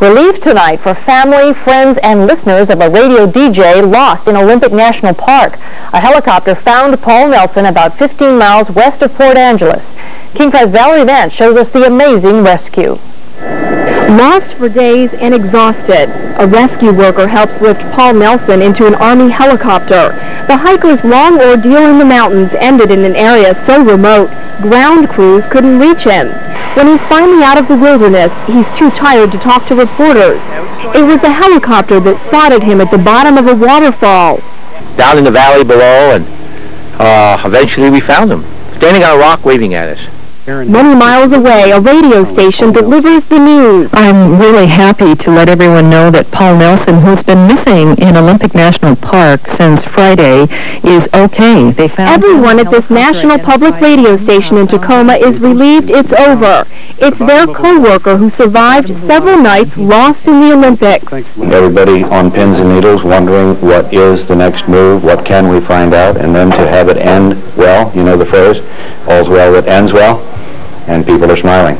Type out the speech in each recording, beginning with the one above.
Relief tonight for family, friends, and listeners of a radio DJ lost in Olympic National Park. A helicopter found Paul Nelson about 15 miles west of Port Angeles. King Prize Valerie Vance shows us the amazing rescue. Lost for days and exhausted, a rescue worker helps lift Paul Nelson into an Army helicopter. The hiker's long ordeal in the mountains ended in an area so remote, ground crews couldn't reach him. When he's finally out of the wilderness, he's too tired to talk to reporters. It was a helicopter that spotted him at the bottom of a waterfall. Down in the valley below, and eventually we found him, standing on a rock waving at us. Many miles away, a radio station delivers the news. I'm really happy to let everyone know that Paul Nelson, who's been missing in Olympic National Park since Friday, is okay. They found everyone at this national public radio station in Tacoma is relieved it's over. It's their co-worker who survived several nights lost in the Olympics. Everybody on pins and needles wondering what is the next move, what can we find out, and then to have it end well, you know the phrase, all's well that ends well. And people are smiling.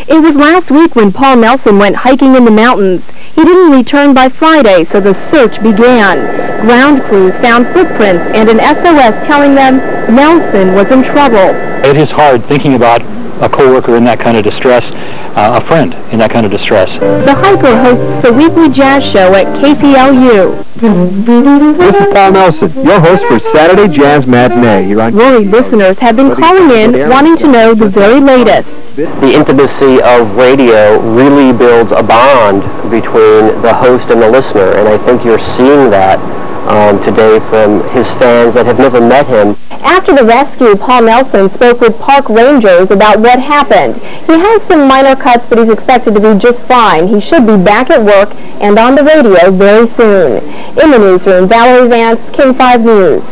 It was last week when Paul Nelson went hiking in the mountains. He didn't return by Friday, so the search began. Ground crews found footprints and an SOS telling them Nelson was in trouble. It is hard thinking about a co-worker in that kind of distress, a friend in that kind of distress. The hiker hosts a weekly jazz show at KPLU. This is Paul Nelson, your host for Saturday Jazz Matinee here on... Worried listeners have been calling in wanting to know the very latest. The intimacy of radio really builds a bond between the host and the listener, and I think you're seeing that today from his fans that have never met him. After the rescue, Paul Nelson spoke with park rangers about what happened. He has some minor cuts, but he's expected to be just fine. He should be back at work and on the radio very soon. In the newsroom, Valerie Vance, King 5 News.